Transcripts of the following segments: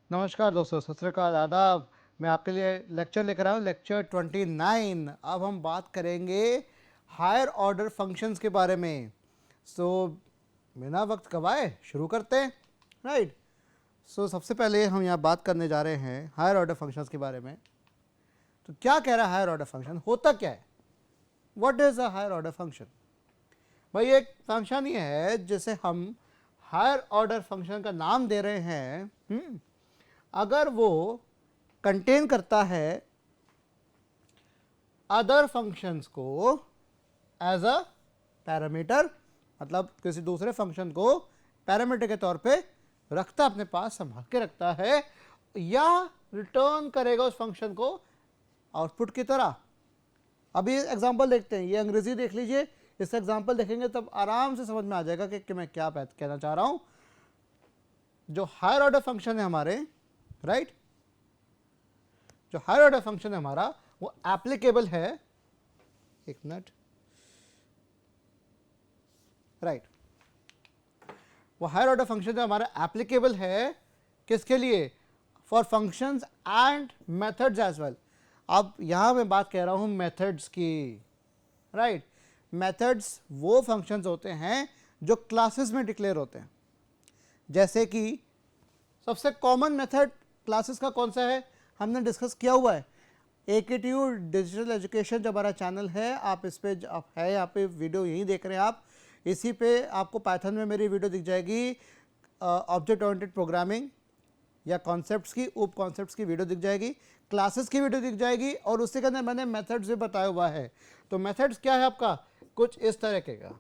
नमस्कार दोस्तों, सत श्री अकाल, आदाब। मैं आपके लिए लेक्चर लेकर आया हूँ, लेक्चर 29। अब हम बात करेंगे हायर ऑर्डर फंक्शंस के बारे में। बिना वक्त गवाए शुरू करते हैं। राइट। सबसे पहले हम यहाँ बात करने जा रहे हैं हायर ऑर्डर फंक्शंस के बारे में। तो क्या कह रहा है हायर ऑर्डर फंक्शन, होता क्या है, what is a higher order function? भाई एक फंक्शन ये है जिसे हम हायर ऑर्डर फंक्शन का नाम दे रहे हैं अगर वो कंटेन करता है अदर फंक्शंस को एज अ पैरामीटर, मतलब किसी दूसरे फंक्शन को पैरामीटर के तौर पे रखता, अपने पास संभाल के रखता है, या रिटर्न करेगा उस फंक्शन को आउटपुट की तरह। अभी एग्जांपल देखते हैं, ये अंग्रेजी देख लीजिए, इस एग्जांपल देखेंगे तब आराम से समझ में आ जाएगा कि मैं क्या कहना चाह रहा हूं। जो हायर ऑर्डर फंक्शन है हमारे, राइट, जो हायर ऑर्डर फंक्शन है हमारा वो एप्लीकेबल है, एक मिनट, राइट, वो हायर ऑर्डर फंक्शन हमारा एप्लीकेबल है किसके लिए? For functions and methods as well. अब यहां मैं बात कह रहा हूं मेथड्स की, राइट। मेथड्स वो फंक्शंस होते हैं जो क्लासेस में डिक्लेयर होते हैं। जैसे कि सबसे कॉमन मेथड क्लासेस का कौन सा है, हमने डिस्कस किया हुआ है। AKTU डिजिटल एजुकेशन जो हमारा चैनल है, आप इस पे है, यहाँ पे वीडियो यहीं देख रहे हैं आप, इसी पे आपको पाइथन में मेरी वीडियो दिख जाएगी, ऑब्जेक्ट ओरिएंटेड प्रोग्रामिंग या कॉन्सेप्ट्स की, उप कॉन्सेप्ट्स की वीडियो दिख जाएगी, क्लासेस की वीडियो दिख जाएगी, और उसके अंदर मैंने मेथड्स भी बताया हुआ है। तो मेथड्स क्या है आपका, कुछ इस तरह के का,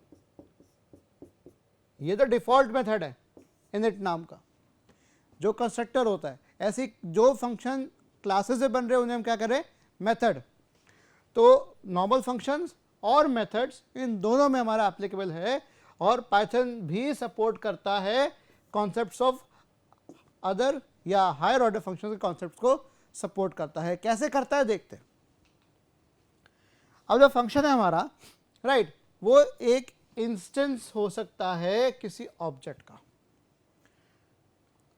ये तो डिफॉल्ट मेथड है इनिट नाम का, जो कंस्ट्रक्टर होता है। ऐसी जो फंक्शन क्लासेस से बन रहे हैं उन्हें हम क्या करें, मेथड। तो नॉर्मल फंक्शंस और मेथड्स, इन दोनों में हमारा एप्लीकेबल है, और पाइथन भी सपोर्ट करता है कॉन्सेप्ट्स ऑफ अदर या हायर ऑर्डर फंक्शन के कॉन्सेप्ट्स को सपोर्ट करता है। कैसे करता है देखते हैं। अब जो फंक्शन है हमारा, राइट, वो एक इंस्टेंस हो सकता है किसी ऑब्जेक्ट का।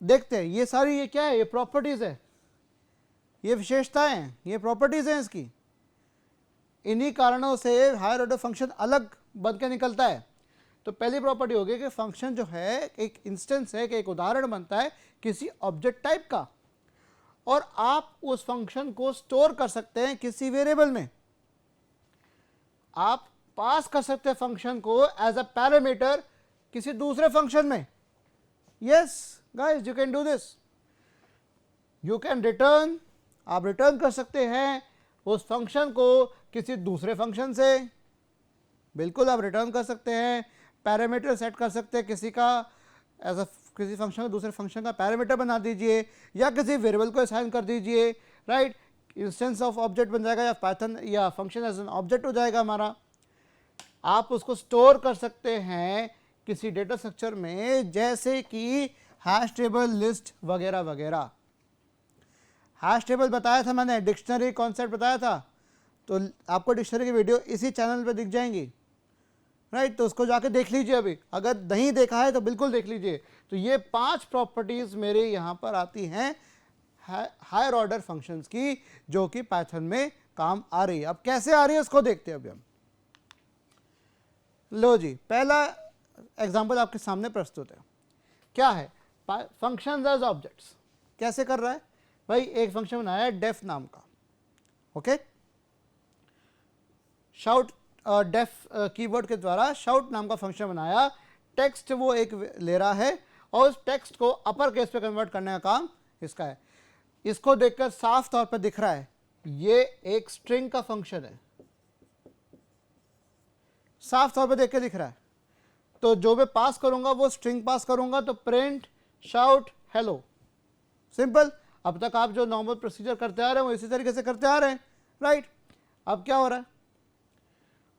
देखते हैं, ये सारी, ये क्या है, ये प्रॉपर्टीज है, ये विशेषताएं हैं, ये प्रॉपर्टीज हैं इसकी। इन्हीं कारणों से हायर ऑर्डर फंक्शन अलग बन के निकलता है। तो पहली प्रॉपर्टी होगी कि फंक्शन जो है एक इंस्टेंस है, कि एक उदाहरण बनता है किसी ऑब्जेक्ट टाइप का, और आप उस फंक्शन को स्टोर कर सकते हैं किसी वेरिएबल में। आप पास कर सकते हैं फंक्शन को एज अ पैरामीटर किसी दूसरे फंक्शन में। Yes guys, you can do this. You can return, आप रिटर्न कर सकते हैं उस फंक्शन को किसी दूसरे फंक्शन से, बिल्कुल आप रिटर्न कर सकते हैं। पैरामीटर सेट कर सकते हैं किसी का, एज अ किसी फंक्शन को दूसरे फंक्शन का पैरामीटर बना दीजिए, या किसी वेरिएबल को असाइन कर दीजिए, राइट। इंस्टेंस ऑफ ऑब्जेक्ट बन जाएगा, या पाइथन या फंक्शन एज एन ऑब्जेक्ट हो जाएगा हमारा। आप उसको स्टोर कर सकते हैं किसी डेटा स्ट्रक्चर में, जैसे कि हैश टेबल, लिस्ट वगैरह वगैरह। हैश टेबल बताया था मैंने, डिक्शनरी कॉन्सेप्ट बताया था, तो आपको डिक्शनरी की वीडियो इसी चैनल पे दिख जाएंगी, राइट। तो उसको जाके देख लीजिए, अभी अगर नहीं देखा है तो बिल्कुल देख लीजिए। तो ये 5 प्रॉपर्टीज मेरे यहाँ पर आती हैं हायर ऑर्डर फंक्शंस की, जो कि पाइथन में काम आ रही है। अब कैसे आ रही है उसको देखते हैं अभी हम। लो जी, पहला एग्जाम्पल आपके सामने प्रस्तुत है। क्या है, फंक्शंस एज ऑब्जेक्ट्स। कैसे कर रहा है भाई, एक फंक्शन बनाया है डेफ नाम का, ओके। शाउट, डेफ कीवर्ड के द्वारा शाउट नाम का फंक्शन बनाया। टेक्स्ट वो एक ले रहा है, और उस टेक्स्ट को अपर केस पे कन्वर्ट करने का काम इसका है। इसको देखकर साफ तौर पर दिख रहा है ये एक स्ट्रिंग का फंक्शन है, साफ तौर पे देख के दिख रहा है। तो जो मैं पास करूंगा वो स्ट्रिंग पास करूंगा, तो प्रिंट शाउट हेलो, सिंपल। अब तक आप जो नॉर्मल प्रोसीजर करते आ रहे हैं वो इसी तरीके से करते आ रहे हैं, राइट। अब क्या हो रहा है,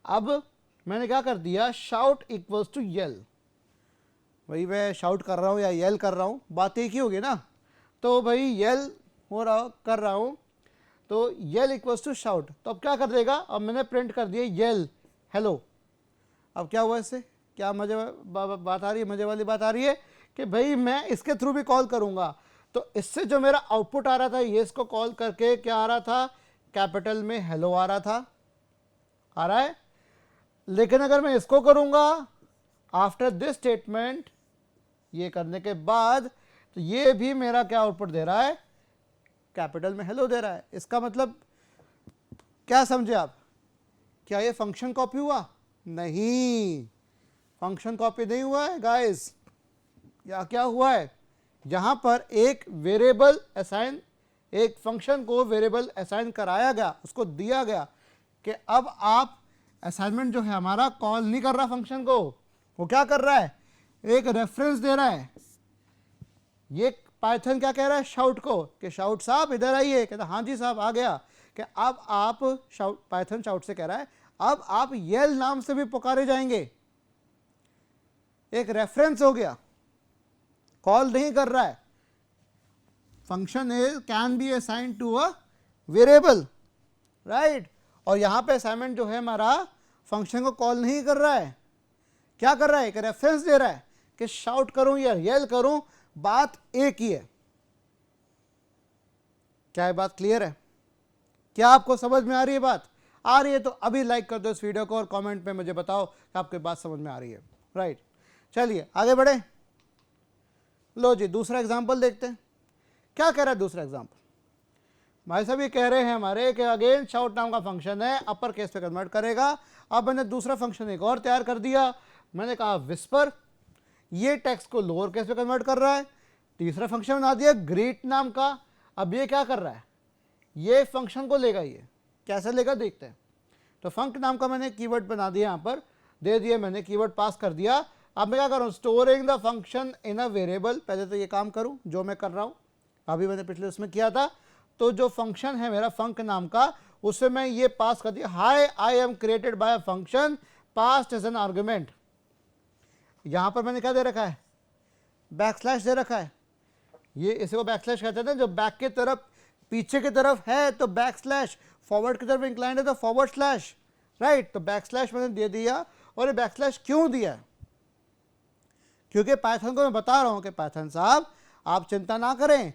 अब मैंने क्या कर दिया, शाउट इक्वल्स टू यल। भाई मैं शाउट कर रहा हूँ या यल कर रहा हूँ, बात एक ही होगी ना। तो भाई यल हो रहा कर रहा हूँ, तो यल इक्वल्स टू शाउट। तो अब क्या कर देगा, अब मैंने प्रिंट कर दिया यल हेलो। अब क्या हुआ इससे, क्या मजे बात आ रही है, मजे वाली बात आ रही है कि भाई मैं इसके थ्रू भी कॉल करूंगा, तो इससे जो मेरा आउटपुट आ रहा था ये इसको कॉल करके क्या आ रहा था, कैपिटल में हेलो आ रहा था, आ रहा है। लेकिन अगर मैं इसको करूंगा आफ्टर दिस स्टेटमेंट, ये करने के बाद, तो ये भी मेरा क्या आउटपुट दे रहा है, कैपिटल में हेलो दे रहा है। इसका मतलब क्या समझे आप, क्या ये फंक्शन कॉपी हुआ? नहीं, फंक्शन कॉपी नहीं हुआ है गाइस। या क्या हुआ है, यहां पर एक वेरिएबल असाइन, एक फंक्शन को वेरिएबल असाइन कराया गया, उसको दिया गया कि अब आप असाइनमेंट जो है हमारा कॉल नहीं कर रहा फंक्शन को, वो क्या कर रहा है, एक रेफरेंस दे रहा है। ये पाइथन क्या कह रहा है शाउट को कि शाउट साहब इधर आइए, कहता हाँ जी साहब आ गया, कि अब आप शाउट, पाइथन शाउट से कह रहा है अब आप येल नाम से भी पुकारे जाएंगे। एक रेफरेंस हो गया, कॉल नहीं कर रहा है। Function is can be assigned to a variable, right. और यहां पे असाइनमेंट जो है हमारा फंक्शन को कॉल नहीं कर रहा है, क्या कर रहा है, एक रेफरेंस दे रहा है कि शाउट करूं या येल करूं, बात एक ही है। क्या ये बात क्लियर है? क्या आपको समझ में आ रही है बात? आ रही है तो अभी लाइक कर दो इस वीडियो को और कमेंट में मुझे बताओ कि आपकी बात समझ में आ रही है, राइट। चलिए आगे बढ़े। लो जी दूसरा एग्जांपल देखते हैं। क्या कह रहा है दूसरा एग्जांपल, भाई साहब ये कह रहे हैं हमारे कि अगेन शाउट नाम का फंक्शन है, अपर केस पे कन्वर्ट करेगा। अब मैंने दूसरा फंक्शन एक और तैयार कर दिया, मैंने कहा विस्पर, ये टेक्स्ट को लोअर केस पे कन्वर्ट कर रहा है। तीसरा फंक्शन बना दिया ग्रीट नाम का। अब ये क्या कर रहा है, ये फंक्शन को लेगा, ये कैसे लेगा देखते हैं। तो फंक नाम का मैंने कीवर्ड बना दिया, यहाँ पर दे दिया मैंने, कीवर्ड पास कर दिया। अब मैं क्या कर रहा हूँ, storing the function in a variable. पहले तो ये काम करूँ जो मैं कर रहा हूँ, अभी मैंने पिछले उसमें किया था। तो जो फंक्शन है मेरा फंक नाम का, उससे मैं ये पास कर दिया, hi I am created by a function passed as an argument. यहाँ पर मैंने क्या दे रखा है, बैक स्लैश दे रखा है। ये इसे को बैक स्लैश कहते हैं, जो बैक की तरफ पीछे की तरफ है तो बैक स्लैश, फॉरवर्ड की तरफ इंक्लाइंड है तो फॉरवर्ड स्लैश, राइट। तो बैक स्लैश मैंने दे दिया। और ये बैक स्लैश क्यों दिया, क्योंकि पाइथन को मैं बता रहा हूं कि पाइथन साहब आप चिंता ना करें,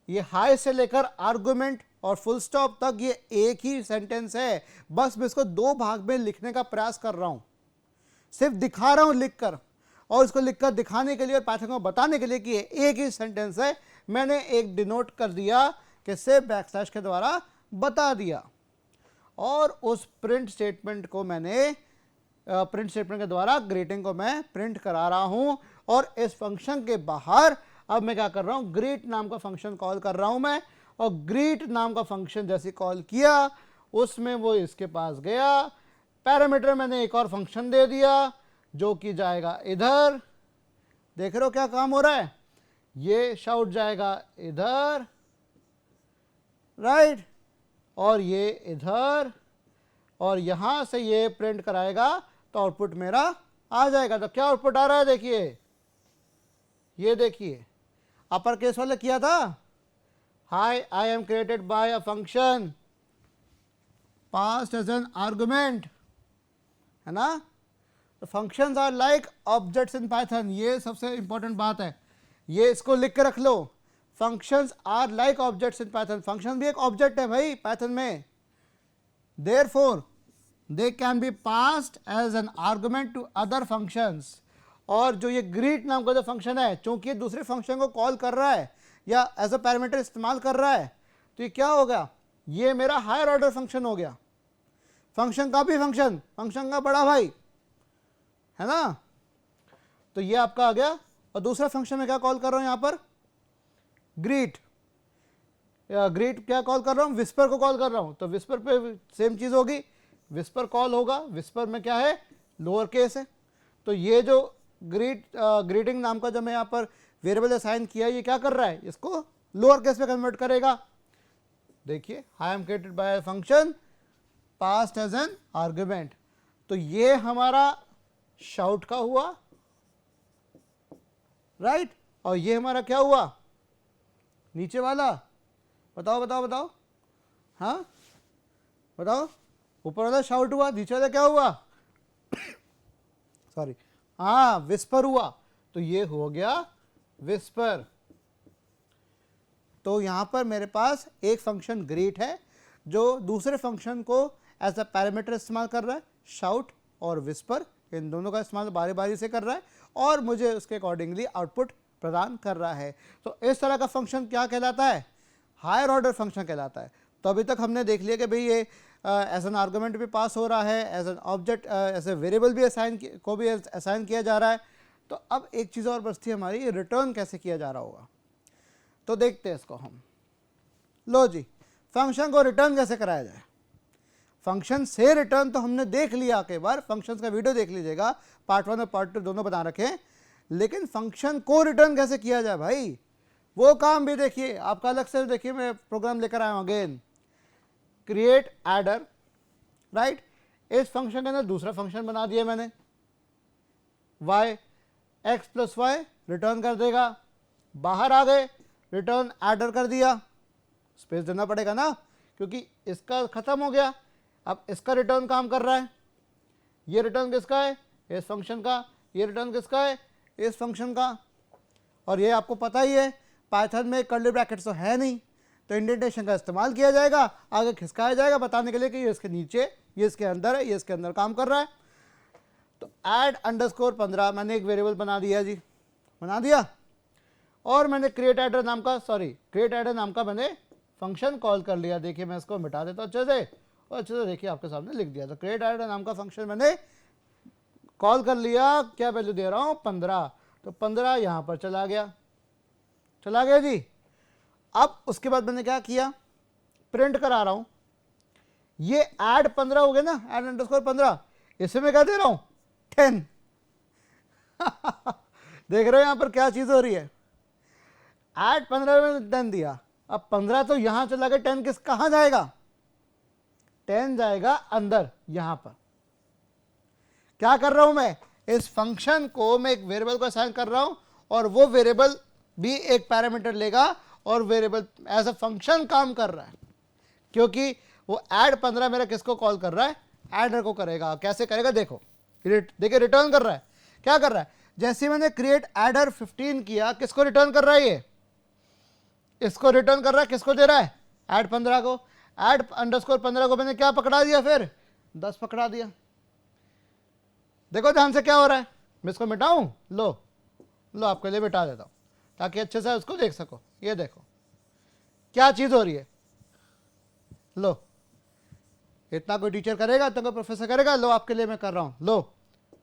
ये हाई से लेकर आर्गुमेंट और फुल स्टॉप तक ये एक ही सेंटेंस है, बस मैं इसको दो भाग में लिखने का प्रयास कर रहा हूं, सिर्फ दिखा रहा हूं लिखकर, और इसको लिखकर दिखाने के लिए और पाइथन को बताने के लिए कि ये एक ही सेंटेंस है, मैंने एक डिनोट कर दिया कि सिर्फ बैकस्लैश के द्वारा बता दिया। और उस प्रिंट स्टेटमेंट को मैंने प्रिंट स्टेटमेंट के द्वारा ग्रीटिंग को मैं प्रिंट करा रहा हूं। और इस फंक्शन के बाहर अब मैं क्या कर रहा हूं, ग्रीट नाम का फंक्शन कॉल कर रहा हूं मैं। और ग्रीट नाम का फंक्शन जैसे कॉल किया उसमें वो इसके पास गया, पैरामीटर मैंने एक और फंक्शन दे दिया जो कि जाएगा इधर। देख रहे हो क्या काम हो रहा है, ये शाउट जाएगा इधर, राइट, और ये इधर, और यहां से ये प्रिंट कराएगा तो आउटपुट मेरा आ जाएगा। तो क्या आउटपुट आ रहा है देखिए, ये देखिए अपर केस वाले किया था, hi I am created by a function passed as an argument, है ना। तो functions are like objects in Python, ये सबसे इंपॉर्टेंट बात है, ये इसको लिख के रख लो। Functions are like objects in Python, function भी एक ऑब्जेक्ट है भाई पाइथन में। Therefore they can be passed as an argument to other functions. और जो ये ग्रीट नाम का जो फंक्शन है, चूंकि दूसरे फंक्शन को कॉल कर रहा है या एज अ पैरामीटर इस्तेमाल कर रहा है, तो ये क्या होगा, ये मेरा हायर ऑर्डर फंक्शन हो गया। फंक्शन का भी फंक्शन, फंक्शन का बड़ा भाई, है ना। तो ये आपका आ गया। और दूसरा फंक्शन में क्या कॉल कर रहा हूं यहां पर, ग्रीट। ग्रीट क्या कॉल कर रहा हूं, विस्पर को कॉल कर रहा हूं। तो विस्पर पे सेम चीज होगी, विस्पर कॉल होगा। विस्पर में क्या है, लोअर केस है। तो ये जो ग्रीटिंग नाम का जो मैं यहां पर वेरिएबल असाइन किया, ये क्या कर रहा है, इसको लोअर केस में कन्वर्ट करेगा। देखिए, I am created by function passed as an argument. तो ये हमारा शाउट का हुआ, राइट। और ये हमारा क्या हुआ, नीचे वाला, बताओ बताओ बताओ, हाँ बताओ। ऊपर वाला शाउट हुआ, नीचे वाला क्या हुआ सॉरी, हाँ विस्पर हुआ। तो ये हो गया विस्पर। तो यहाँ पर मेरे पास एक फंक्शन ग्रीट है जो दूसरे फंक्शन को एज अ पैरामीटर इस्तेमाल कर रहा है, शाउट और विस्पर इन दोनों का इस्तेमाल बारी बारी से कर रहा है और मुझे उसके अकॉर्डिंगली आउटपुट प्रदान कर रहा है। तो इस तरह का फंक्शन क्या कहलाता है? हायर ऑर्डर फंक्शन कहलाता है। तो अभी तक हमने देख लिया कि भाई ये एज एन आर्गुमेंट भी पास हो रहा है, as an object as a variable भी असाइन किया जा रहा है। तो अब एक चीज़ और बचती है हमारी, रिटर्न कैसे किया जा रहा होगा। तो देखते हैं इसको हम। लो जी, फंक्शन को रिटर्न कैसे कराया जाए। फंक्शन से रिटर्न तो हमने देख लिया कई बार, फंक्शंस का वीडियो देख लीजिएगा, पार्ट 1 और पार्ट 2 दोनों बना रखे हैं। लेकिन फंक्शन को रिटर्न कैसे किया जाए भाई, वो काम भी देखिए। आपका अलग से देखिए, मैं प्रोग्राम लेकर आया हूँ अगेन, क्रिएट एडर, राइट। इस फंक्शन के अंदर दूसरा फंक्शन बना दिया मैंने, y x plus y return कर देगा। बाहर आ गए, रिटर्न एडर कर दिया, स्पेस देना पड़ेगा ना क्योंकि इसका खत्म हो गया। अब इसका रिटर्न काम कर रहा है। ये रिटर्न किसका है? इस फंक्शन का। ये रिटर्न किसका है? इस फंक्शन का। और ये आपको पता ही है, पाइथन में कर्ली ब्रैकेट्स तो है नहीं, तो इंडेंटेशन का इस्तेमाल किया जाएगा, आगे खिसकाया जाएगा बताने के लिए कि ये इसके नीचे, ये इसके अंदर है, ये इसके अंदर काम कर रहा है। तो ऐड अंडरस्कोर 15 मैंने एक वेरिएबल बना दिया जी, बना दिया। और मैंने क्रिएट एडर नाम का मैंने फंक्शन कॉल कर लिया। देखिए मैं इसको मिटा देता हूँ अच्छे से, और अच्छे से देखिए आपके सामने लिख दिया। तो क्रिएट एडर नाम का फंक्शन मैंने कॉल कर लिया। क्या वैल्यू दे रहा हूँ? 15। तो 15 यहाँ पर चला गया जी। अब उसके बाद मैंने क्या किया, प्रिंट करा रहा हूँ। ये ऐड 15 हो गया ना, ऐड अंडरस्कोर 15, इसमें मैं क्या दे रहा हूँ? 10। देख रहे हो यहाँ पर क्या चीज़ हो रही है। ऐड 15 में 10 दिया, अब 15 तो यहाँ चला गया, 10 कहाँ जाएगा? 10 जाएगा अंदर। यहाँ पर क्या कर रहा हूँ मैं? इस फंक्शन को मैं एक वेरिएबल को असाइन कर रहा हूँ और वो वेरिएबल भी एक पैरामीटर लेगा और वेरिएबल एज अ फंक्शन काम कर रहा है, क्योंकि वो ऐड 15 मेरा किसको कॉल कर रहा है? एडर को करेगा। कैसे करेगा? देखो, देखिए रिटर्न कर रहा है। क्या कर रहा है? जैसे मैंने क्रिएट एडर 15 किया, किसको रिटर्न कर रहा है? ये इसको रिटर्न कर रहा है। किसको दे रहा है? ऐड 15 को। ऐड अंडरस्कोर 15 को मैंने क्या पकड़ा दिया? फिर 10 पकड़ा दिया। देखो ध्यान से क्या हो रहा है। मैं इसको मिटाऊं? लो आपके लिए मिटा देता हूं ताकि अच्छे से उसको देख सको। ये देखो क्या चीज हो रही है। लो, इतना कोई टीचर करेगा, इतना कोई प्रोफेसर करेगा? लो आपके लिए मैं कर रहा हूं। लो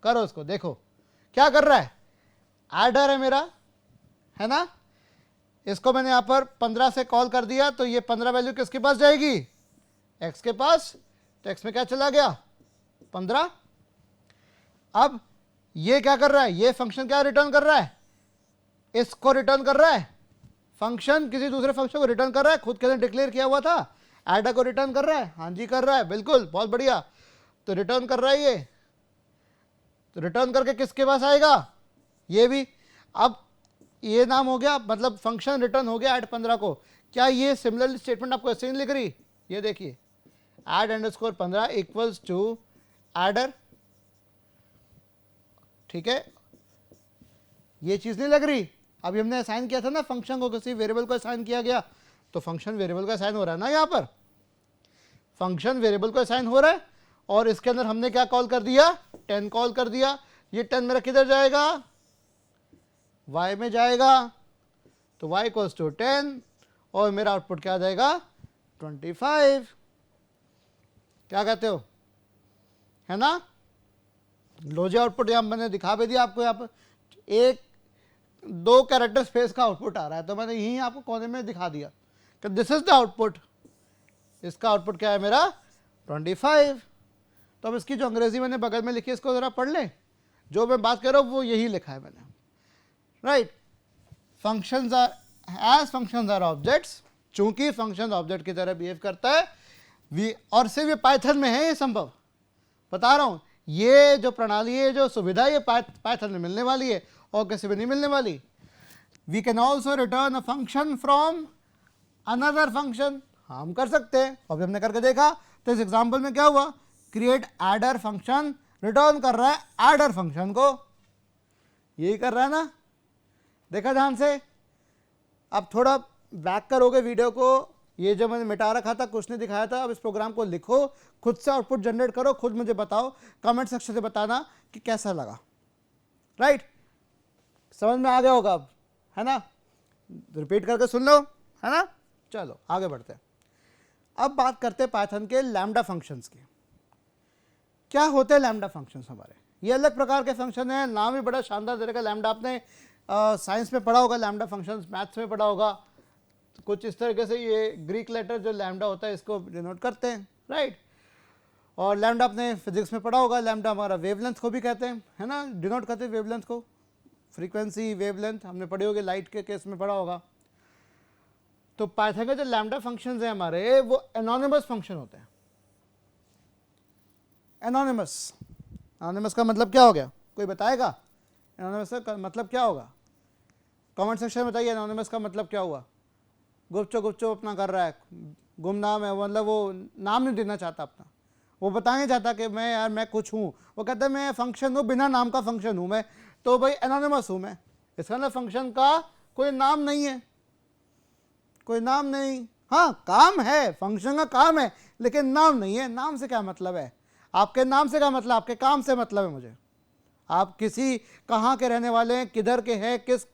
करो उसको, देखो क्या कर रहा है। एडर है मेरा, है ना। इसको मैंने यहां पर 15 से कॉल कर दिया, तो ये 15 वैल्यू किसके पास जाएगी? x के पास। तो x में क्या चला गया? 15। अब ये क्या कर रहा है? ये फंक्शन क्या रिटर्न कर रहा है? इसको रिटर्न कर रहा है। फंक्शन किसी दूसरे फंक्शन को रिटर्न कर रहा है, खुद के लिए डिक्लेयर किया हुआ था। एडर को रिटर्न कर रहा है। हाँ जी कर रहा है, बिल्कुल, बहुत बढ़िया। तो रिटर्न कर रहा है ये, तो रिटर्न करके किसके पास आएगा? ये भी। अब ये नाम हो गया, मतलब फंक्शन रिटर्न हो गया ऐड 15 को। क्या ये सिमिलर स्टेटमेंट आपको ऐसे नहीं लिख रही? ये देखिए, add underscore 15 equals to adder, ठीक है। ये चीज नहीं लग रही। अभी हमने असाइन किया था ना फंक्शन को, किसी वेरिएबल को असाइन किया गया, तो फंक्शन वेरिएबल को असाइन हो रहा है ना। यहाँ पर फंक्शन वेरिएबल को असाइन हो रहा है और इसके अंदर हमने क्या कॉल कर दिया? 10 कॉल कर दिया। ये 10 मेरा किधर जाएगा? y में जाएगा। तो y इक्वल्स टू 10 और मेरा आउटपुट क्या आ जाएगा? 25। क्या कहते हो? है ना। लो जी, आउटपुट यहां मैंने दिखा भी दिया आपको। यहाँ पर 2 कैरेक्टर स्पेस का आउटपुट आ रहा है, तो मैंने यही आपको कोने में दिखा दिया कि दिस इज द आउटपुट। इसका आउटपुट क्या है मेरा? 25। तो अब इसकी जो अंग्रेजी मैंने बगल में लिखी है, इसको जरा पढ़ लें। जो मैं बात कर रहा हूं वो यही लिखा है मैंने, राइट। Functions are objects. चूंकि फंक्शन ऑब्जेक्ट की तरह बिहेव करता है, और सिर्फ ये पाइथन में है ये संभव, बता रहा हूं। ये जो प्रणाली है, जो सुविधा, ये पाइथन में मिलने वाली है और किसी में नहीं मिलने वाली। We can also return a function from another function. हम कर सकते हैं, अभी हमने करके देखा। तो इस एग्जाम्पल में क्या हुआ? क्रिएट एडर फंक्शन रिटर्न कर रहा है एडर फंक्शन को, यही कर रहा है ना। देखा ध्यान से। अब थोड़ा बैक करोगे वीडियो को, ये जो मैंने मिटा रखा था, कुछ नहीं दिखाया था, अब इस प्रोग्राम को लिखो, खुद से आउटपुट जनरेट करो, खुद मुझे बताओ, कमेंट सेक्शन से बताना कि कैसा लगा। राइट, समझ में आ गया होगा अब, है ना? रिपीट करके सुन लो, है ना? चलो आगे बढ़ते हैं। अब बात करते हैं पाइथन के लैम्डा फंक्शंस की। क्या होते हैं लैम्डा फंक्शंस हमारे? ये अलग प्रकार के फंक्शन है, नाम भी बड़ा शानदार दे रखा है लैम्डा। आपने साइंस में पढ़ा होगा लैम्डा फंक्शंस, मैथ्स में पढ़ा होगा, तो कुछ इस तरीके से ये ग्रीक लेटर जो लैम्डा होता है इसको डिनोट करते हैं। राइट, और लैम्डा आपने फिजिक्स में पढ़ा होगा, लैम्डा हमारा वेवलेंथ को भी कहते हैं, है ना? डिनोट करते हैं वेवलेंथ को, फ्रीक्वेंसी वेवलेंथ हमने पढ़ी होगी, लाइट के केस में पढ़ा होगा। तो पाइथन के जो लैम्डा फंक्शंस हैं हमारे, वो एनोनिमस फंक्शन होते हैं। एनोनिमस, एनोनिमस का मतलब क्या हो गया? कोई बताएगा एनोनिमस का मतलब क्या होगा? कमेंट सेक्शन में बताइए एनोनिमस का मतलब क्या हुआ। गुपचुप अपना कर रहा है, गुमनाम है, मतलब वो नाम नहीं देना चाहता अपना, वो बताने चाहता कि मैं यार मैं कुछ हूँ, वो कहता है मैं फंक्शन हूँ, बिना नाम का फंक्शन हूँ मैं, तो भाई एनोनिमस हूँ मैं। इसका मतलब फंक्शन का कोई नाम नहीं है, कोई नाम नहीं, हाँ काम है, फंक्शन का काम है, लेकिन नाम नहीं है। नाम से क्या मतलब है? आपके नाम से क्या मतलब? आपके काम से मतलब है मुझे। आप किसी कहाँ के रहने वाले हैं, किधर के हैं, किस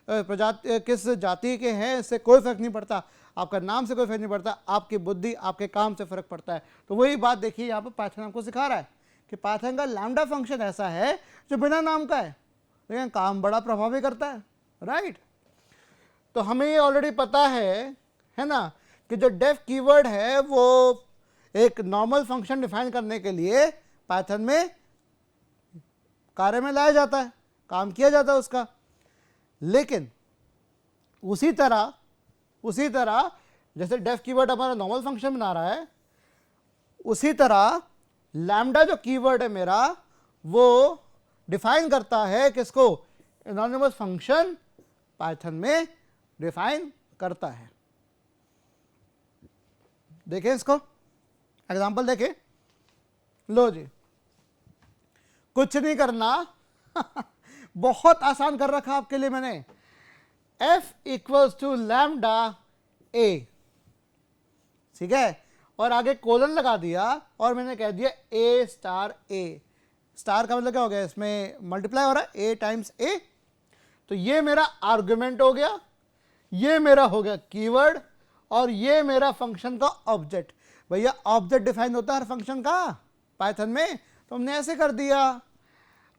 प्रजाति किस जाति के हैं, इससे कोई फर्क नहीं पड़ता। आपका नाम से कोई फर्क नहीं पड़ता, आपकी बुद्धि आपके काम से फर्क पड़ता है। तो वही बात देखिए यहाँ पर पाइथन आपको सिखा रहा है कि पाइथन का लैम्डा फंक्शन ऐसा है जो बिना नाम का है, लेकिन काम बड़ा प्रभावी करता है। राइट, तो हमें ये ऑलरेडी पता है ना, कि जो डेफ कीवर्ड है वो एक नॉर्मल फंक्शन डिफाइन करने के लिए पाइथन में कार्य में लाया जाता है, काम किया जाता है उसका। लेकिन उसी तरह जैसे डेफ कीवर्ड हमारा नॉर्मल फंक्शन बना रहा है, उसी तरह लैम्डा जो कीवर्ड है मेरा, वो डिफाइन करता है किसको? एनोनिमस फंक्शन पाइथन में डिफाइन करता है। देखें इसको, एग्जांपल देखें। लो जी, कुछ नहीं करना बहुत आसान कर रखा आपके लिए मैंने। f equals to lambda a, ठीक है, और आगे कोलन लगा दिया और मैंने कह दिया a स्टार a। स्टार का मतलब क्या हो गया? इसमें मल्टीप्लाई हो रहा है a टाइम्स a। तो ये मेरा आर्गुमेंट हो गया, ये मेरा हो गया कीवर्ड, और ये मेरा फंक्शन का ऑब्जेक्ट। भैया ऑब्जेक्ट डिफाइन होता है हर फंक्शन का पाइथन में, तो हमने ऐसे कर दिया।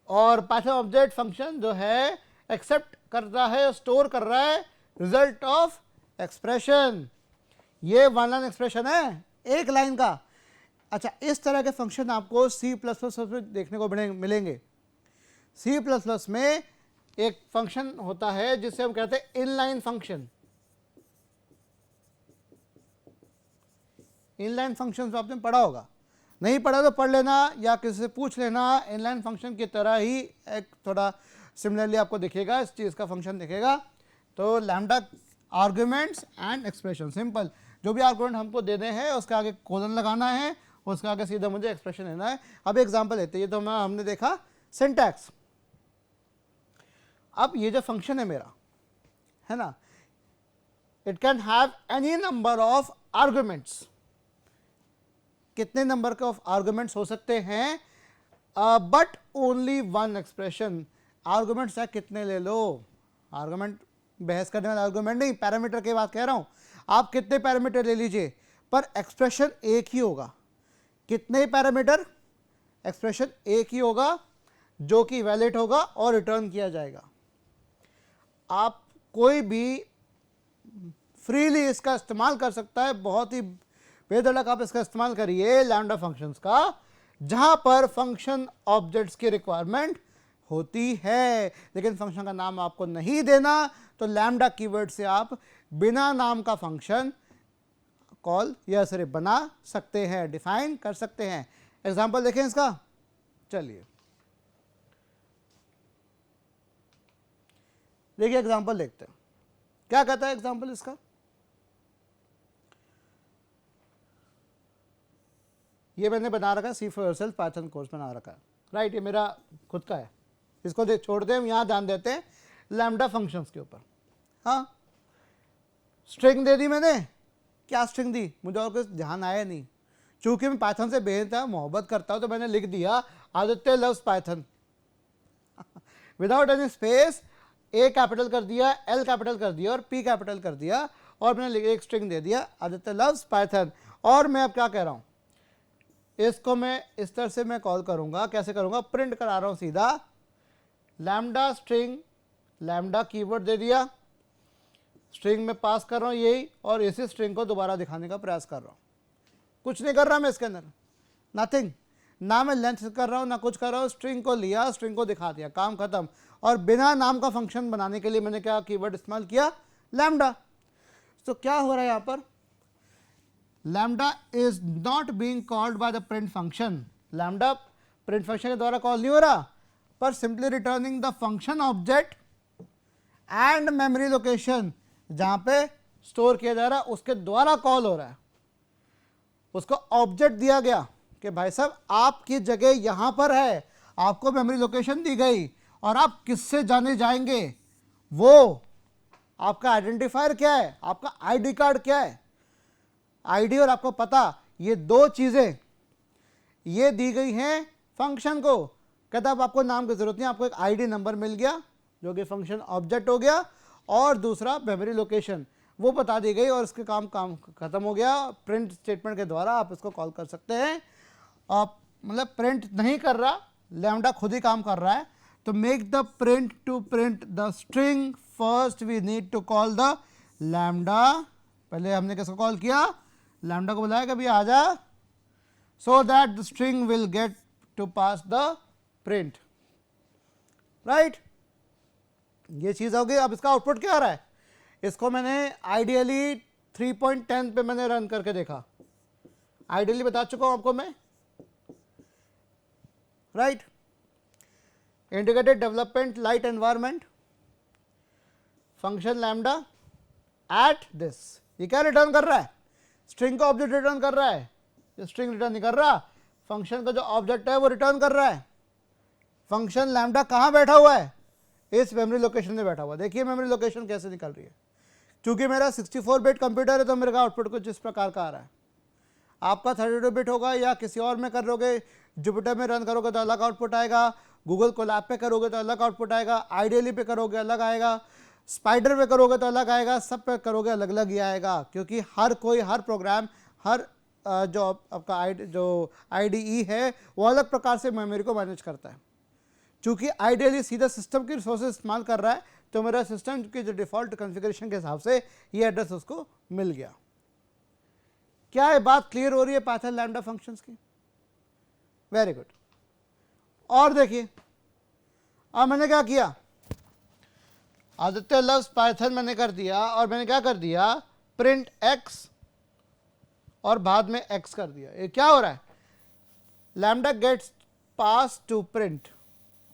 और पाइथन ऑब्जेक्ट फंक्शन जो है एक्सेप्ट करता है, स्टोर कर रहा है रिजल्ट ऑफ एक्सप्रेशन। ये वन लाइन एक्सप्रेशन है, एक लाइन का। अच्छा, इस तरह के फंक्शन आपको C++ में देखने को मिलेंगे। C++ में एक फंक्शन होता है जिसे हम कहते हैं इनलाइन फंक्शन। इनलाइन फंक्शन तो आपने पढ़ा होगा, नहीं पढ़ा तो पढ़ लेना या किसी से पूछ लेना। इनलाइन फंक्शन की तरह ही एक थोड़ा सिमिलरली आपको दिखेगा, इस चीज़ का फंक्शन दिखेगा। तो lambda arguments and expression, simple, जो भी आर्गुमेंट हमको देने हैं उसका आगे कोलन लगाना है, उसका आगे सीधा मुझे एक्सप्रेशन देना है। अब एग्जांपल लेते हैं, ये तो हमने देखा सिंटैक्स। अब ये जो फंक्शन है मेरा, है ना, it can have any number of arguments. कितने नंबर के ऑफ आर्गुमेंट्स हो सकते हैं? But only one expression. Arguments है कितने ले लो, आर्गुमेंट बहस करने वाला आर्गुमेंट नहीं, पैरामीटर की बात कह रहा हूँ। आप कितने पैरामीटर ले लीजिए, पर एक्सप्रेशन एक ही होगा। कितने पैरामीटर? एक्सप्रेशन एक ही होगा जो कि वैलिड होगा और रिटर्न किया जाएगा। आप कोई भी फ्रीली इसका इस्तेमाल कर सकता है, बहुत ही बेधड़क आप इसका इस्तेमाल करिए लैम्डा फंक्शंस का, जहां पर फंक्शन ऑब्जेक्ट्स की रिक्वायरमेंट होती है, लेकिन फंक्शन का नाम आपको नहीं देना, तो लैम्डा कीवर्ड से आप बिना नाम का फंक्शन कॉल या सिर्फ बना सकते हैं, डिफाइन कर सकते हैं। एग्जांपल देखें इसका, चलिए देखिए एग्जांपल देखते हैं क्या कहता है एग्जांपल इसका। ये मैंने बना रखा है, सी फॉर योरसेल्फ पाइथन कोर्स बना रखा है। राइट, ये मेरा खुद का है, इसको छोड़ दें, हम यहाँ ध्यान देते हैं लैम्डा फंक्शंस के ऊपर। हाँ, स्ट्रिंग दे दी मैंने, क्या स्ट्रिंग दी मुझे और कुछ ध्यान आया नहीं, चूंकि मैं पाइथन से बेहद मोहब्बत करता हूं तो मैंने लिख दिया Aditya loves Python without any space, A capital कर दिया, एल कैपिटल कर दिया और पी कैपिटल कर दिया और मैंने एक स्ट्रिंग दे दिया आदित्य लव्स पाइथन। और मैं अब क्या कह रहा हूं, इसको मैं इस तरह से मैं कॉल करूंगा, कैसे करूंगा, प्रिंट करा रहा हूं सीधा लैम्डा स्ट्रिंग, लैम्डा कीवर्ड दे दिया, स्ट्रिंग में पास कर रहा हूं यही, और इसी स्ट्रिंग को दोबारा दिखाने का प्रयास कर रहा हूं। कुछ नहीं कर रहा मैं इसके अंदर, नथिंग, ना मैं लेंथ कर रहा हूं ना कुछ कर रहा हूं, स्ट्रिंग को लिया, स्ट्रिंग को दिखा दिया, काम खत्म। और बिना नाम का फंक्शन बनाने के लिए मैंने क्या कीवर्ड इस्तेमाल किया, लैम्डा। तो क्या हो रहा है यहां पर, lambda is not being called by the print function, lambda print function के द्वारा कॉल नहीं हो रहा, पर simply returning the function object and memory location, जहां पे स्टोर किया जा रहा है उसके द्वारा कॉल हो रहा है। उसको ऑब्जेक्ट दिया गया कि भाई साहब आपकी जगह यहां पर है, आपको मेमोरी लोकेशन दी गई और आप किससे जाने जाएंगे, वो आपका आइडेंटिफायर क्या है, आपका आईडी कार्ड क्या है, आईडी और आपको पता, ये दो चीजें ये दी गई हैं फंक्शन को। कहता अब आपको नाम की जरूरत नहीं, आपको एक आईडी नंबर मिल गया जो कि फंक्शन ऑब्जेक्ट हो गया, और दूसरा मेमोरी लोकेशन वो बता दी गई और इसके काम खत्म हो गया। प्रिंट स्टेटमेंट के द्वारा आप इसको कॉल कर सकते हैं। आप मतलब प्रिंट नहीं कर रहा, लैम्डा खुद ही काम कर रहा है। तो make the print to print the string, first we need to call the lambda, पहले हमने किसको कॉल किया, लैम्डा को बुलाया कभी आ जा, so that the string will get to pass the print, right. ये चीज हो गई। अब इसका आउटपुट क्या आ रहा है, इसको मैंने आइडियली 3.10 पे मैंने रन करके देखा, आइडियली बता चुका हूं आपको मैं, right. Integrated development light environment function lambda at this, ये क्या रिटर्न कर रहा है, स्ट्रिंग का ऑब्जेक्ट रिटर्न कर रहा है, ये स्ट्रिंग रिटर्न नहीं कर रहा, फंक्शन का जो ऑब्जेक्ट है वो रिटर्न कर रहा है। फंक्शन लैम्डा कहां बैठा हुआ है, इस मेमोरी लोकेशन में बैठा हुआ। देखिए मेमोरी लोकेशन कैसे निकल रही है, क्योंकि मेरा 64 बिट कंप्यूटर है तो मेरे का आउटपुट कुछ इस प्रकार का आ रहा है। आपका 32 बिट होगा या किसी और में कर लोगे, जुपिटर में रन करोगे तो अलग आउटपुट आएगा, गूगल कोलैब पे करोगे तो अलग आउटपुट आएगा, आइडियली पे करोगे अलग आएगा, स्पाइडर पे करोगे तो अलग आएगा, सब पे करोगे अलग अलग ही आएगा, क्योंकि हर कोई हर प्रोग्राम हर जो आपका जो IDE है वो अलग प्रकार से मेमोरी को मैनेज करता है। चूंकि आइडियली सीधा सिस्टम की रिसोर्सेज इस्तेमाल कर रहा है तो मेरा सिस्टम की जो डिफॉल्ट कॉन्फ़िगरेशन के हिसाब से ये एड्रेस उसको मिल गया। क्या ये बात क्लियर हो रही है पाइथन लैम्डा फंक्शंस की? Very good. और देखिए अब मैंने क्या किया, आदित्य लव्स पाइथन मैंने कर दिया और मैंने क्या कर दिया, प्रिंट x और बाद में x कर दिया। ये क्या हो रहा है, lambda gets pass to print,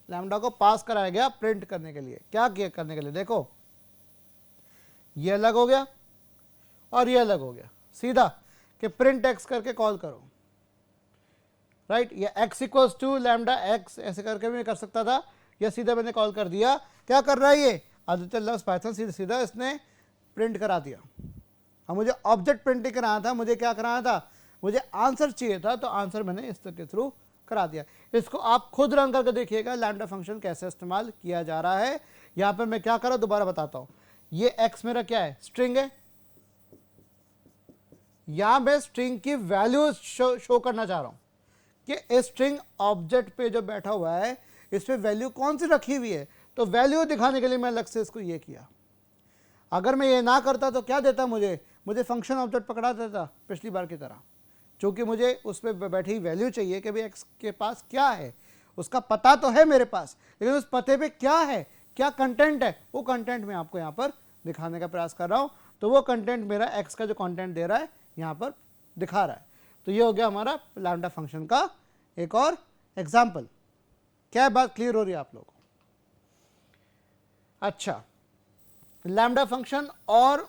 lambda को पास कराया गया प्रिंट करने के लिए। क्या किया करने के लिए, देखो ये अलग हो गया और ये अलग हो गया, सीधा कि प्रिंट x करके कॉल करो, राइट। ये x equals to lambda x ऐसे करके भी कर सकता था, या सीधा मैंने कॉल कर दिया। क्या कर रहा है ये आदित्य लव्स पाइथन, सीधा सीधा इसने प्रिंट करा दिया। अब मुझे ऑब्जेक्ट प्रिंट नहीं कराना था, मुझे क्या कराना था, मुझे आंसर चाहिए था, तो आंसर मैंने इस के थ्रू करा दिया। इसको आप खुद रन करके देखिएगा लैम्डा फंक्शन कैसे इस्तेमाल किया जा रहा है। यहां पर मैं क्या करा दोबारा बताता हूं, ये x मेरा क्या है, स्ट्रिंग है, यहां मैं स्ट्रिंग की वैल्यू शो करना चाह रहा हूं कि इस स्ट्रिंग ऑब्जेक्ट पे जो बैठा हुआ है इस पे वैल्यू कौन सी रखी हुई है, तो वैल्यू दिखाने के लिए मैं अलग से इसको ये किया। अगर मैं ये ना करता तो क्या देता, मुझे फंक्शन ऑब्जेक्ट पकड़ा देता पिछली बार की तरह, क्योंकि मुझे उस पर बैठी वैल्यू चाहिए कि भाई x के पास क्या है, उसका पता तो है मेरे पास, लेकिन उस पते पे क्या है, क्या कंटेंट है, वो कंटेंट मैं आपको यहाँ पर दिखाने का प्रयास कर रहा हूँ। तो वो कंटेंट मेरा x का जो कंटेंट दे रहा है यहाँ पर दिखा रहा है। तो ये हो गया हमारा लैम्डा फंक्शन का एक और एग्जाम्पल। क्या बात क्लियर हो रही है आप लोगों को? अच्छा, लैम्डा फंक्शन और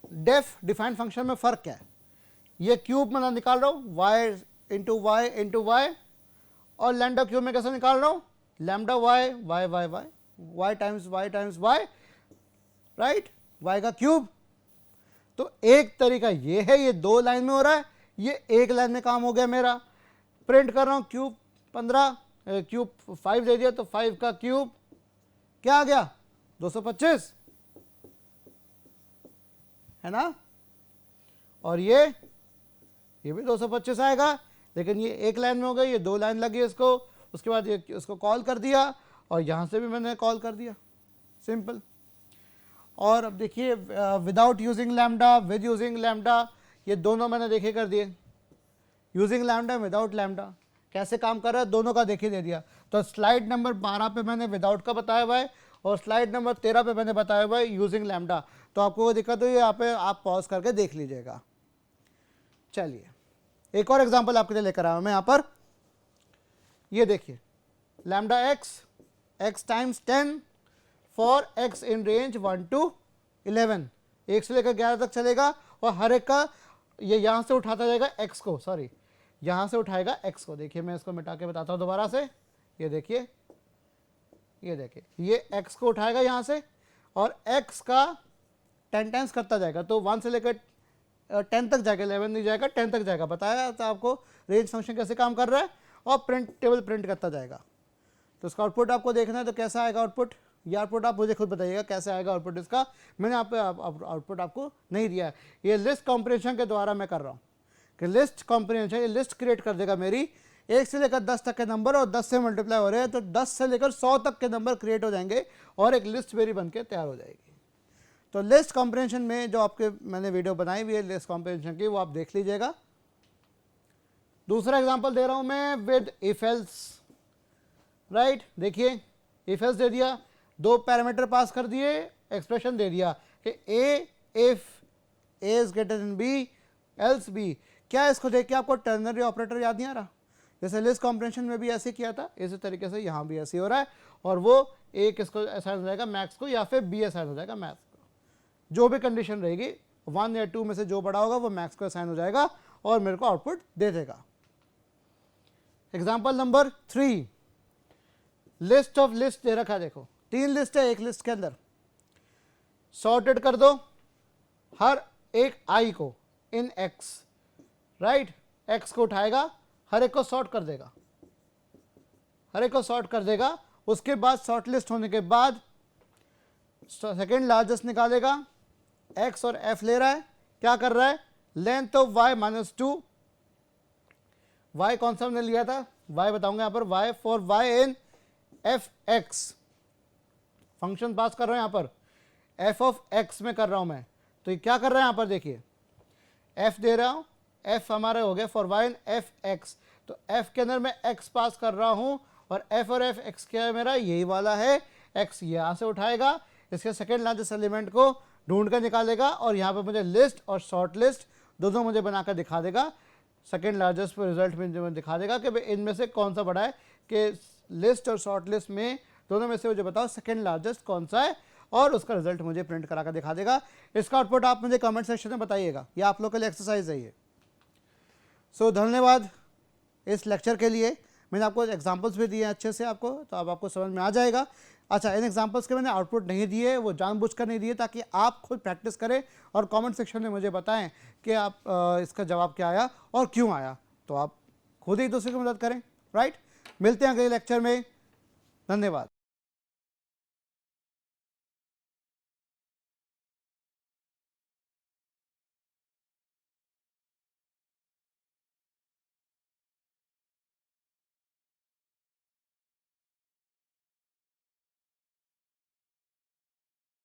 डेफ डिफाइंड फंक्शन में फ़र्क क्या है? ये क्यूब मैं निकाल रहा हूँ y into y into y, और लैम्डा क्यूब में कैसे निकाल रहा हूँ, lambda y y y y y times y, right, y का क्यूब। तो एक तरीका ये है, ये 2 लाइन में हो रहा है, ये 1 लाइन में काम हो गया मेरा। प्रिंट कर रहा हूँ क्यूब 15, क्यूब 5 दे दिया तो 5 का क्यूब क्या आ गया 225 है ना, और ये भी 225 आएगा, लेकिन ये 1 लाइन में हो गई, ये 2 लाइन लगी इसको। उसके बाद ये उसको कॉल कर दिया और यहाँ से भी मैंने कॉल कर दिया, सिंपल। और अब देखिए without using lambda, with using lambda, ये दोनों मैंने देखे कर दिए। यूजिंग लैम्डा, विदाउट लैम्डा कैसे काम कर रहा है दोनों का देखिए दे दिया। तो स्लाइड नंबर 12 पे मैंने विदाउट का बताया हुआ है और स्लाइड नंबर 13 पे मैंने बताया हुआ है यूजिंग लैम्डा। तो आपको वो दिक्कत हुई, यहाँ पे आप पॉज करके देख लीजिएगा। चलिए एक और एग्जांपल आपके लिए लेकर आया हूँ मैं यहाँ पर। ये देखिए lambda x times 10 for x in range 1 to 11, 1 से लेकर 11 तक चलेगा और हर एक का ये यहाँ से उठाता जाएगा x को, सॉरी यहाँ से उठाएगा x को। देखिए मैं इसको मिटा के बताता हूँ दोबारा से। ये देखिए ये x को उठाएगा यहाँ से और x का 10 टाइम्स करता जाएगा, तो 1 से लेकर 10 तक जाएगा, 11 नहीं जाएगा 10 तक जाएगा। बताया था आपको रेंज फंक्शन कैसे काम कर रहा है, और प्रिंट टेबल प्रिंट करता जाएगा। तो इसका आउटपुट आपको देखना है, तो कैसा आएगा आउटपुट, ये आउटपुट आप मुझे खुद बताइएगा कैसे आएगा आउटपुट इसका। मैंने आप आउटपुट आपको नहीं दिया है, ये लिस्ट कॉम्प्रिहेंशन के द्वारा मैं कर रहा हूँ कि लिस्ट कॉम्प्रिहेंशन, ये लिस्ट क्रिएट कर देगा मेरी 1 से लेकर 10 तक के नंबर, और 10 से मल्टीप्लाई हो रहे हैं तो 10 से लेकर 100 तक के नंबर क्रिएट हो जाएंगे और एक लिस्ट मेरी बनके तैयार हो जाएगी। तो लिस्ट कॉम्प्रिहेंशन में जो आपके मैंने वीडियो बनाई हुई है लिस्ट कॉम्प्रिहेंशन की, वो आप देख लीजिएगा। दूसरा एग्जांपल दे रहा हूं मैं विद इफ एल्स, राइट। देखिए इफ एल्स दे दिया, 2 पैरामीटर पास कर दिए, एक्सप्रेशन दे दिया कि A if A is greater than B else B. क्या इसको देख के आपको टर्नरी ऑपरेटर याद नहीं आ रहा? जैसे लिस्ट कॉम्प्रिहेंशन में भी ऐसे किया था, इसी तरीके से यहाँ भी ऐसे हो रहा है, और वो ए किसको असाइन हो जाएगा मैक्स को, या फिर बी असाइन हो जाएगा मैथ्स को। जो भी कंडीशन रहेगी 1 या 2 में से जो बड़ा होगा वो मैक्स को असाइन हो जाएगा और मेरे को आउटपुट दे देगा। Example number 3, list of list दे रखा है। देखो 3 लिस्ट है एक लिस्ट के अंदर, सॉर्टेड कर दो हर एक आई को इन एक्स, राइट। एक्स को उठाएगा, हर एक को सॉर्ट कर देगा, हर एक को सॉर्ट कर देगा। उसके बाद शॉर्ट लिस्ट होने के बाद सेकेंड लार्जेस्ट निकालेगा, एक्स और एफ ले रहा है, क्या कर रहा है लेंथ ऑफ वाई -2, वाई कौन सा हमने लिया था, वाई बताऊंगा यहाँ पर, Y for Y in F X, function pass कर रहा हूँ यहाँ पर एफ ऑफ एक्स में कर रहा हूँ मैं। तो ये क्या कर रहा है यहाँ पर देखिए, एफ दे रहा हूँ, एफ हमारा हो गया for Y in F x, तो एफ के अंदर मैं एक्स पास कर रहा हूँ और एफ और एफ एक्स क्या है मेरा, यही वाला है, एक्स यहाँ से उठाएगा, इसके सेकेंड लार्जेस्ट एलिमेंट को ढूंढ कर निकालेगा और यहाँ पे मुझे लिस्ट और शॉर्ट लिस्ट दोनों मुझे बनाकर दिखा देगा। सेकेंड लार्जेस्ट पर रिजल्ट में मुझे दिखा देगा कि भाई इनमें से कौन सा बड़ा है, कि लिस्ट और शॉर्ट लिस्ट में दोनों में से मुझे बताओ सेकेंड लार्जेस्ट कौन सा है, और उसका रिजल्ट मुझे प्रिंट करा कर दिखा देगा। इसका आउटपुट आप मुझे कमेंट सेक्शन में बताइएगा, ये आप लोग के लिए एक्सरसाइज है ये। सो धन्यवाद इस लेक्चर के लिए। मैंने आपको एग्जांपल्स भी दिए अच्छे से आपको, तो अब आपको समझ में आ जाएगा। अच्छा, इन एग्जांपल्स के मैंने आउटपुट नहीं दिए, वो जानबूझकर नहीं दिए ताकि आप खुद प्रैक्टिस करें और कमेंट सेक्शन में मुझे बताएं कि आप इसका जवाब क्या आया और क्यों आया, तो आप खुद ही दूसरे की मदद करें, राइट। मिलते हैं अगले लेक्चर में, धन्यवाद।